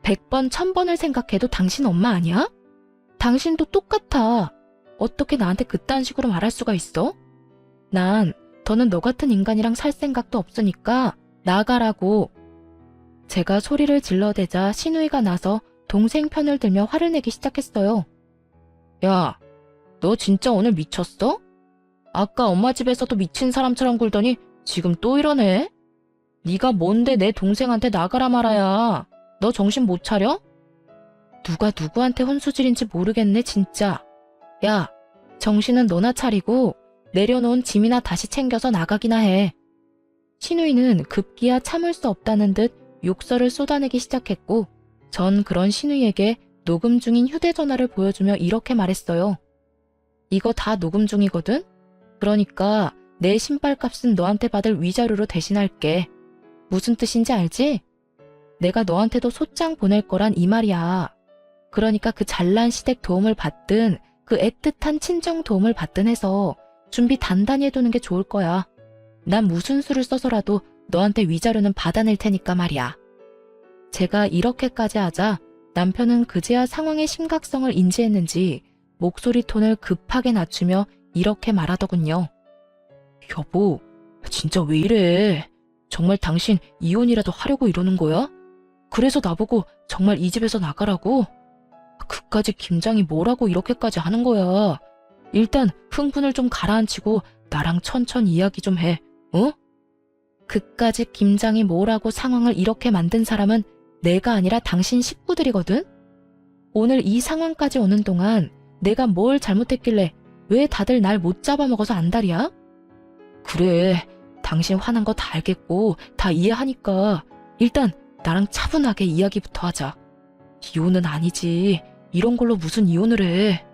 100번, 1000번을 생각해도 당신 엄마 아니야? 당신도 똑같아. 어떻게 나한테 그딴 식으로 말할 수가 있어? 난 더는 너 같은 인간이랑 살 생각도 없으니까 나가라고. 제가 소리를 질러대자 신우이가 나서 동생 편을 들며 화를 내기 시작했어요. 야, 너 진짜 오늘 미쳤어? 아까 엄마 집에서도 미친 사람처럼 굴더니 지금 또 이러네? 네가 뭔데 내 동생한테 나가라 말아야. 너 정신 못 차려? 누가 누구한테 혼수질인지 모르겠네 진짜. 야, 정신은 너나 차리고 내려놓은 짐이나 다시 챙겨서 나가기나 해. 신우이는 급기야 참을 수 없다는 듯 욕설을 쏟아내기 시작했고 전 그런 신우이에게 녹음 중인 휴대전화를 보여주며 이렇게 말했어요. 이거 다 녹음 중이거든? 그러니까 내 신발값은 너한테 받을 위자료로 대신할게. 무슨 뜻인지 알지? 내가 너한테도 소장 보낼 거란 이 말이야. 그러니까 그 잘난 시댁 도움을 받든 그 애틋한 친정 도움을 받든 해서 준비 단단히 해두는 게 좋을 거야. 난 무슨 수를 써서라도 너한테 위자료는 받아낼 테니까 말이야. 제가 이렇게까지 하자 남편은 그제야 상황의 심각성을 인지했는지 목소리 톤을 급하게 낮추며 이렇게 말하더군요. 여보, 진짜 왜 이래? 정말 당신 이혼이라도 하려고 이러는 거야? 그래서 나보고 정말 이 집에서 나가라고? 그까지 김장이 뭐라고 이렇게까지 하는 거야? 일단 흥분을 좀 가라앉히고 나랑 천천히 이야기 좀 해, 어? 그까지 김장이 뭐라고 상황을 이렇게 만든 사람은 내가 아니라 당신 식구들이거든? 오늘 이 상황까지 오는 동안 내가 뭘 잘못했길래 왜 다들 날 못 잡아먹어서 안달이야? 그래, 당신 화난 거 다 알겠고 다 이해하니까 일단 나랑 차분하게 이야기부터 하자. 이혼은 아니지. 이런 걸로 무슨 이혼을 해.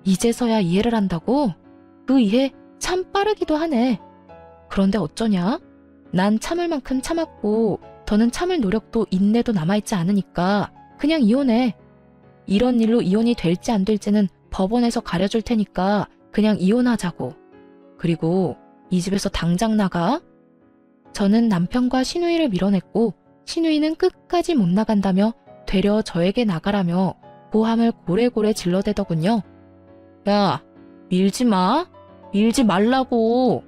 이제서야 이해를 한다고? 그 이해 참 빠르기도 하네. 그런데 어쩌냐? 난 참을 만큼 참았고 더는 참을 노력도 인내도 남아있지 않으니까 그냥 이혼해. 이런 일로 이혼이 될지 안 될지는 법원에서 가려줄 테니까 그냥 이혼하자고. 그리고 이 집에서 당장 나가. 저는 남편과 신우이를 밀어냈고 신우이는 끝까지 못 나간다며 되려 저에게 나가라며 고함을 고래고래 질러대더군요. 야, 밀지 마. 밀지 말라고.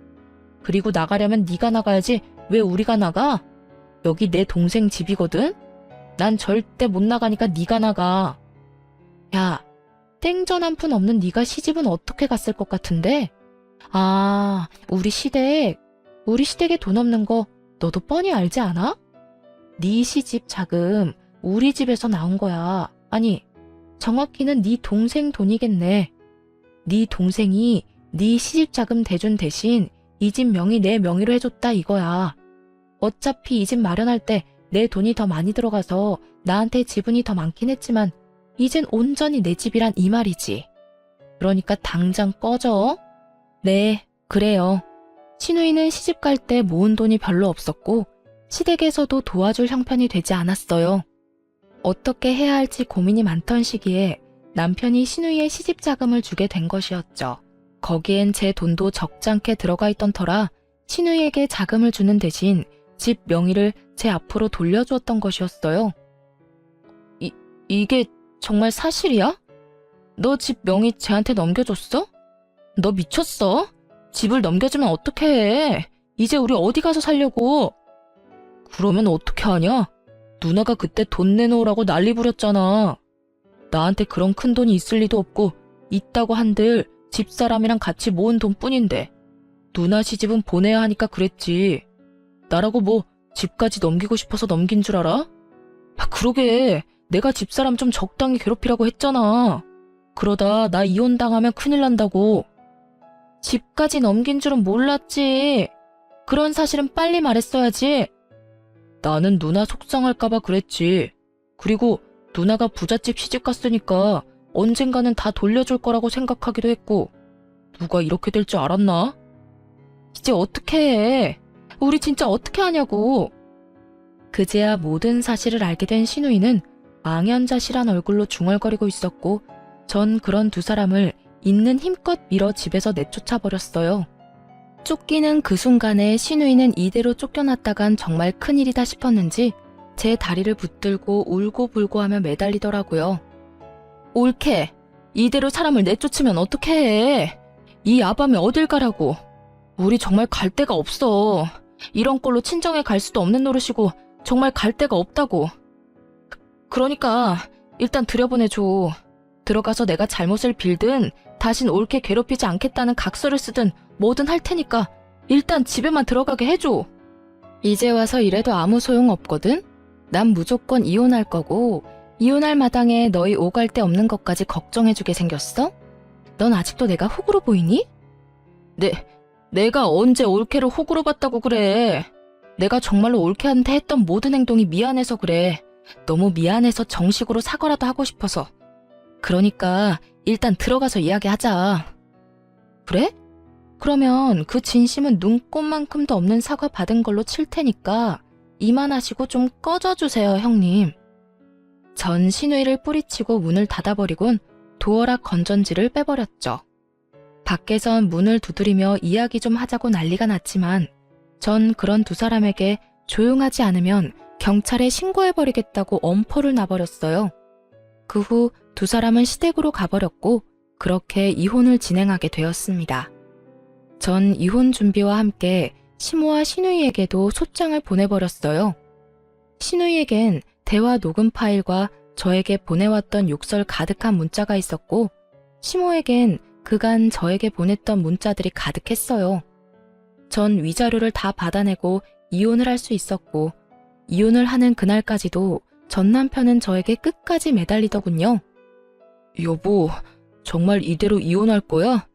그리고 나가려면 네가 나가야지 왜 우리가 나가? 여기 내 동생 집이거든? 난 절대 못 나가니까 네가 나가. 야, 땡전 한 푼 없는 네가 시집은 어떻게 갔을 것 같은데? 아, 우리 시댁에 돈 없는 거 너도 뻔히 알지 않아? 네 시집 자금 우리 집에서 나온 거야. 아니, 정확히는 네 동생 돈이겠네. 네 동생이 네 시집 자금 대준 대신 이 집 명의 내 명의로 해줬다 이거야. 어차피 이 집 마련할 때 내 돈이 더 많이 들어가서 나한테 지분이 더 많긴 했지만 이젠 온전히 내 집이란 이 말이지. 그러니까 당장 꺼져. 네, 그래요. 신우이는 시집 갈 때 모은 돈이 별로 없었고 시댁에서도 도와줄 형편이 되지 않았어요. 어떻게 해야 할지 고민이 많던 시기에 남편이 신우이의 시집 자금을 주게 된 것이었죠. 거기엔 제 돈도 적잖게 들어가 있던 터라 신우이에게 자금을 주는 대신 집 명의를 제 앞으로 돌려주었던 것이었어요. 이게 정말 사실이야? 너 집 명의 쟤한테 넘겨줬어? 너 미쳤어? 집을 넘겨주면 어떡해 해? 이제 우리 어디 가서 살려고? 그러면 어떻게 하냐? 누나가 그때 돈 내놓으라고 난리 부렸잖아. 나한테 그런 큰 돈이 있을 리도 없고 있다고 한들 집사람이랑 같이 모은 돈뿐인데 누나 시집은 보내야 하니까 그랬지. 나라고 뭐 집까지 넘기고 싶어서 넘긴 줄 알아? 그러게 내가 집사람 좀 적당히 괴롭히라고 했잖아. 그러다 나 이혼당하면 큰일 난다고. 집까지 넘긴 줄은 몰랐지. 그런 사실은 빨리 말했어야지. 나는 누나 속상할까봐 그랬지. 그리고 누나가 부잣집 시집 갔으니까 언젠가는 다 돌려줄 거라고 생각하기도 했고 누가 이렇게 될 줄 알았나? 이제 어떻게 해? 우리 진짜 어떻게 하냐고. 그제야 모든 사실을 알게 된 신우이는 망연자실한 얼굴로 중얼거리고 있었고 전 그런 두 사람을 있는 힘껏 밀어 집에서 내쫓아 버렸어요. 쫓기는 그 순간에 신우이는 이대로 쫓겨났다간 정말 큰일이다 싶었는지 제 다리를 붙들고 울고불고 하며 매달리더라고요. 옳게 이대로 사람을 내쫓으면 어떻게 해? 이 야밤에 어딜 가라고? 우리 정말 갈 데가 없어. 이런 꼴로 친정에 갈 수도 없는 노릇이고 정말 갈 데가 없다고. 그러니까 일단 들여보내줘. 들어가서 내가 잘못을 빌든 다신 옳게 괴롭히지 않겠다는 각서를 쓰든 뭐든 할 테니까 일단 집에만 들어가게 해줘. 이제 와서 이래도 아무 소용 없거든? 난 무조건 이혼할 거고 이혼할 마당에 너희 오갈 데 없는 것까지 걱정해주게 생겼어? 넌 아직도 내가 호구로 보이니? 내가 언제 올케를 호구로 봤다고 그래. 내가 정말로 올케한테 했던 모든 행동이 미안해서 그래. 너무 미안해서 정식으로 사과라도 하고 싶어서. 그러니까 일단 들어가서 이야기하자. 그래? 그러면 그 진심은 눈꼽만큼도 없는 사과 받은 걸로 칠 테니까 이만하시고 좀 꺼져주세요, 형님. 전 신우이를 뿌리치고 문을 닫아버리곤 도어락 건전지를 빼버렸죠. 밖에선 문을 두드리며 이야기 좀 하자고 난리가 났지만 전 그런 두 사람에게 조용하지 않으면 경찰에 신고해버리겠다고 엄포를 놔버렸어요. 그 후 두 사람은 시댁으로 가버렸고 그렇게 이혼을 진행하게 되었습니다. 전 이혼 준비와 함께 시모와 신우이에게도 소장을 보내버렸어요. 신우이에겐 대화 녹음 파일과 저에게 보내왔던 욕설 가득한 문자가 있었고 시모에겐 그간 저에게 보냈던 문자들이 가득했어요. 전 위자료를 다 받아내고 이혼을 할 수 있었고 이혼을 하는 그날까지도 전 남편은 저에게 끝까지 매달리더군요. 여보, 정말 이대로 이혼할 거야?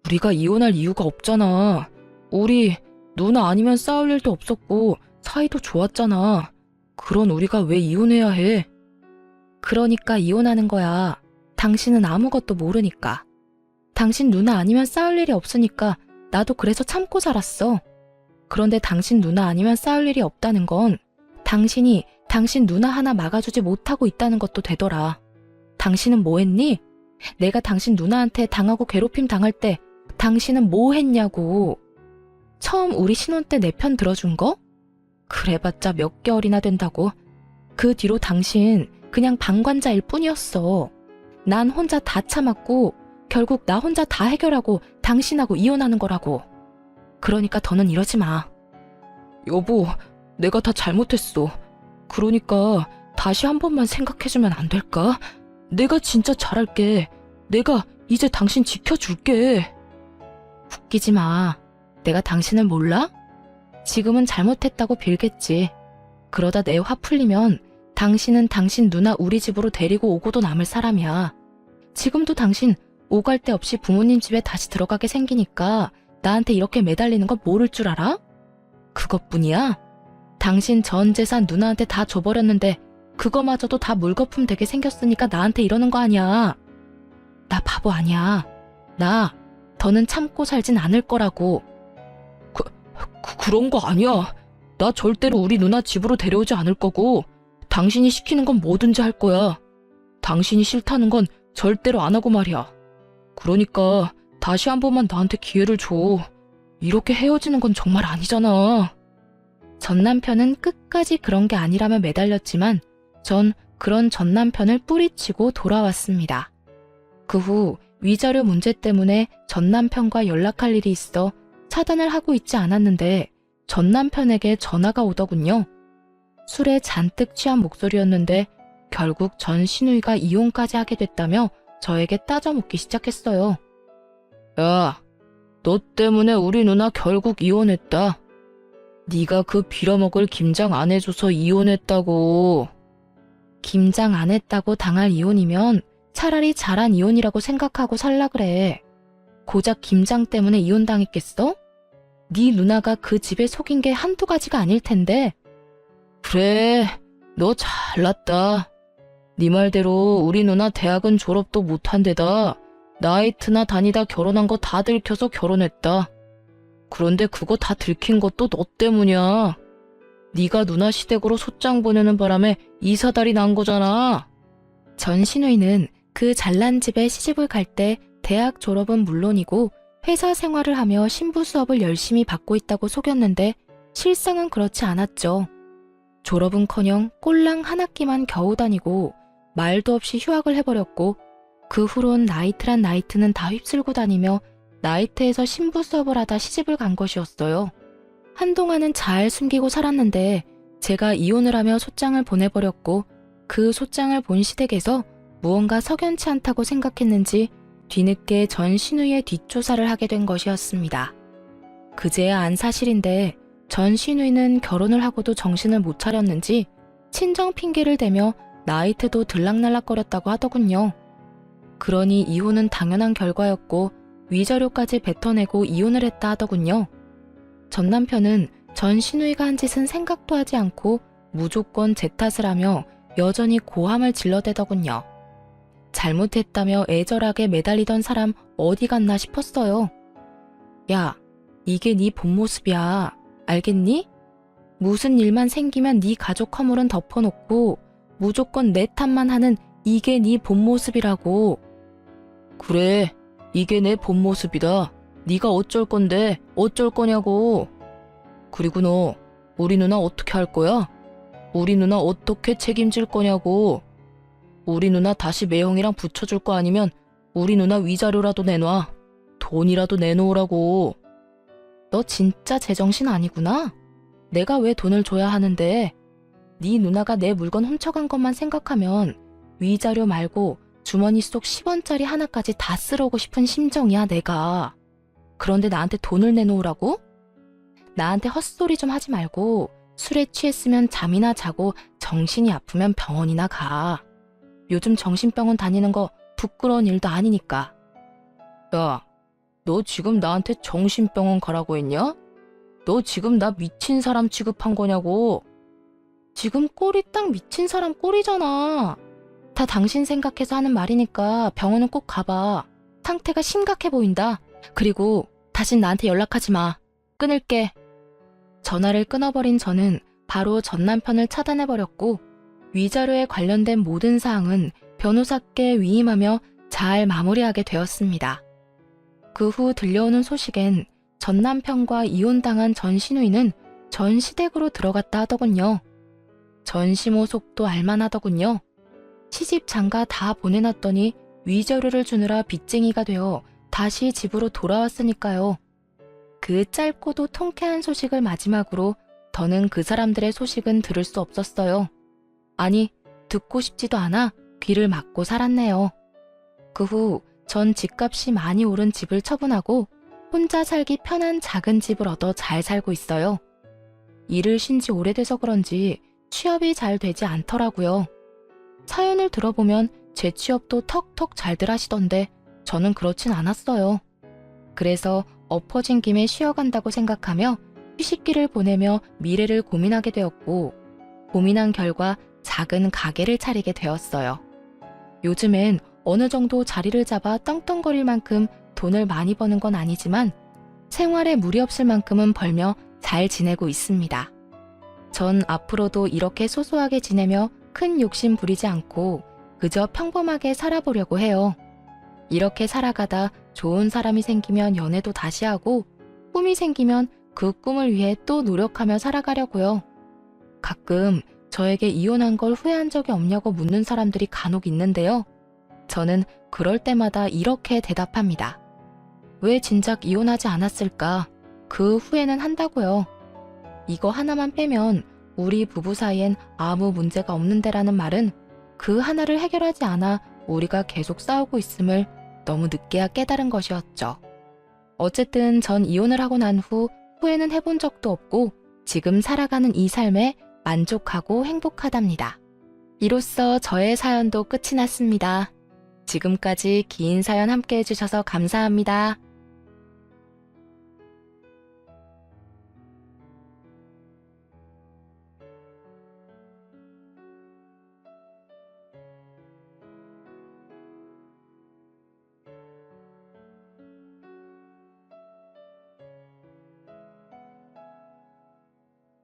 우리가 이혼할 이유가 없잖아. 우리 누나 아니면 싸울 일도 없었고 사이도 좋았잖아. 그런 우리가 왜 이혼해야 해? 그러니까 이혼하는 거야. 당신은 아무것도 모르니까. 당신 누나 아니면 싸울 일이 없으니까 나도 그래서 참고 살았어. 그런데 당신 누나 아니면 싸울 일이 없다는 건 당신이 당신 누나 하나 막아주지 못하고 있다는 것도 되더라. 당신은 뭐 했니? 내가 당신 누나한테 당하고 괴롭힘 당할 때 당신은 뭐 했냐고. 처음 우리 신혼 때 내 편 들어준 거? 그래봤자 몇 개월이나 된다고. 그 뒤로 당신 그냥 방관자일 뿐이었어. 난 혼자 다 참았고 결국 나 혼자 다 해결하고 당신하고 이혼하는 거라고. 그러니까 더는 이러지 마. 여보, 내가 다 잘못했어. 그러니까 다시 한 번만 생각해주면 안 될까? 내가 진짜 잘할게. 내가 이제 당신 지켜줄게. 웃기지 마. 내가 당신을 몰라? 지금은 잘못했다고 빌겠지. 그러다 내 화 풀리면 당신은 당신 누나 우리 집으로 데리고 오고도 남을 사람이야. 지금도 당신 오갈 데 없이 부모님 집에 다시 들어가게 생기니까 나한테 이렇게 매달리는 건 모를 줄 알아? 그것뿐이야? 당신 전 재산 누나한테 다 줘버렸는데 그거마저도 다 물거품 되게 생겼으니까 나한테 이러는 거 아니야. 나 바보 아니야. 나 더는 참고 살진 않을 거라고. 그런 거 아니야. 나 절대로 우리 누나 집으로 데려오지 않을 거고 당신이 시키는 건 뭐든지 할 거야. 당신이 싫다는 건 절대로 안 하고 말이야. 그러니까 다시 한 번만 나한테 기회를 줘. 이렇게 헤어지는 건 정말 아니잖아. 전 남편은 끝까지 그런 게 아니라며 매달렸지만 전 그런 전 남편을 뿌리치고 돌아왔습니다. 그 후 위자료 문제 때문에 전 남편과 연락할 일이 있어 차단을 하고 있지 않았는데 전 남편에게 전화가 오더군요. 술에 잔뜩 취한 목소리였는데 결국 전 시누이가 이혼까지 하게 됐다며 저에게 따져묻기 시작했어요. 야, 너 때문에 우리 누나 결국 이혼했다. 네가 그 빌어먹을 김장 안 해줘서 이혼했다고. 김장 안 했다고 당할 이혼이면 차라리 잘한 이혼이라고 생각하고 살라 그래. 고작 김장 때문에 이혼당했겠어? 네 누나가 그 집에 속인 게 한두 가지가 아닐 텐데. 그래, 너 잘났다. 네 말대로 우리 누나 대학은 졸업도 못한 데다 나이트나 다니다 결혼한 거 다 들켜서 결혼했다. 그런데 그거 다 들킨 것도 너 때문이야.
네가 누나 시댁으로 소장 보내는 바람에 이사달이 난 거잖아.
전신우이는 그 잘난 집에 시집을 갈 때 대학 졸업은 물론이고 회사 생활을 하며 신부 수업을 열심히 받고 있다고 속였는데 실상은 그렇지 않았죠. 졸업은커녕 꼴랑 한 학기만 겨우 다니고 말도 없이 휴학을 해버렸고 그 후론 나이트란 나이트는 다 휩쓸고 다니며 나이트에서 신부 수업을 하다 시집을 간 것이었어요. 한동안은 잘 숨기고 살았는데 제가 이혼을 하며 소장을 보내버렸고 그 소장을 본 시댁에서 무언가 석연치 않다고 생각했는지 뒤늦게 전신우의 뒷조사를 하게 된 것이었습니다. 그제야 안 사실인데 전신우는 결혼을 하고도 정신을 못 차렸는지 친정 핑계를 대며 나이트도 들락날락거렸다고 하더군요. 그러니 이혼은 당연한 결과였고 위자료까지 뱉어내고 이혼을 했다 하더군요. 전 남편은 전신우이가 한 짓은 생각도 하지 않고 무조건 제 탓을 하며 여전히 고함을 질러대더군요. 잘못했다며 애절하게 매달리던 사람 어디 갔나 싶었어요. 야, 이게 네 본 모습이야. 알겠니? 무슨 일만 생기면 네 가족 허물은 덮어놓고 무조건 내 탓만 하는 이게 네 본 모습이라고.
그래, 이게 내 본 모습이다. 네가 어쩔 건데 어쩔 거냐고. 그리고 너 우리 누나 어떻게 할 거야? 우리 누나 어떻게 책임질 거냐고. 우리 누나 다시 매형이랑 붙여줄 거 아니면 우리 누나 위자료라도 내놔. 돈이라도 내놓으라고.
너 진짜 제정신 아니구나? 내가 왜 돈을 줘야 하는데? 네 누나가 내 물건 훔쳐간 것만 생각하면 위자료 말고 주머니 속 10원짜리 하나까지 다 쓸어오고 싶은 심정이야, 내가. 그런데 나한테 돈을 내놓으라고? 나한테 헛소리 좀 하지 말고 술에 취했으면 잠이나 자고 정신이 아프면 병원이나 가. 요즘 정신병원 다니는 거 부끄러운 일도 아니니까.
야, 너 지금 나한테 정신병원 가라고 했냐? 너 지금 나 미친 사람 취급한 거냐고.
지금 꼴이 딱 미친 사람 꼴이잖아. 다 당신 생각해서 하는 말이니까 병원은 꼭 가봐. 상태가 심각해 보인다. 그리고 다신 나한테 연락하지 마. 끊을게. 전화를 끊어버린 저는 바로 전 남편을 차단해버렸고 위자료에 관련된 모든 사항은 변호사께 위임하며 잘 마무리하게 되었습니다. 그 후 들려오는 소식엔 전 남편과 이혼당한 전신우이는 전 시댁으로 들어갔다 하더군요. 전시모 속도 알만하더군요. 시집 장가 다 보내놨더니 위자료를 주느라 빚쟁이가 되어 다시 집으로 돌아왔으니까요. 그 짧고도 통쾌한 소식을 마지막으로 더는 그 사람들의 소식은 들을 수 없었어요. 아니, 듣고 싶지도 않아 귀를 막고 살았네요. 그 후 전 집값이 많이 오른 집을 처분하고 혼자 살기 편한 작은 집을 얻어 잘 살고 있어요. 일을 쉰 지 오래돼서 그런지 취업이 잘 되지 않더라고요. 사연을 들어보면 제 취업도 턱턱 잘들 하시던데 저는 그렇진 않았어요. 그래서 엎어진 김에 쉬어간다고 생각하며 휴식기를 보내며 미래를 고민하게 되었고 고민한 결과 작은 가게를 차리게 되었어요. 요즘엔 어느 정도 자리를 잡아 떵떵거릴 만큼 돈을 많이 버는 건 아니지만 생활에 무리 없을 만큼은 벌며 잘 지내고 있습니다. 전 앞으로도 이렇게 소소하게 지내며 큰 욕심 부리지 않고 그저 평범하게 살아보려고 해요. 이렇게 살아가다 좋은 사람이 생기면 연애도 다시 하고 꿈이 생기면 그 꿈을 위해 또 노력하며 살아가려고요. 가끔 저에게 이혼한 걸 후회한 적이 없냐고 묻는 사람들이 간혹 있는데요. 저는 그럴 때마다 이렇게 대답합니다. 왜 진작 이혼하지 않았을까? 그 후회는 한다고요. 이거 하나만 빼면 우리 부부 사이엔 아무 문제가 없는데라는 말은 그 하나를 해결하지 않아 우리가 계속 싸우고 있음을 너무 늦게야 깨달은 것이었죠. 어쨌든 전 이혼을 하고 난 후 후회는 해본 적도 없고 지금 살아가는 이 삶에 만족하고 행복하답니다. 이로써 저의 사연도 끝이 났습니다. 지금까지 긴 사연 함께 해주셔서 감사합니다.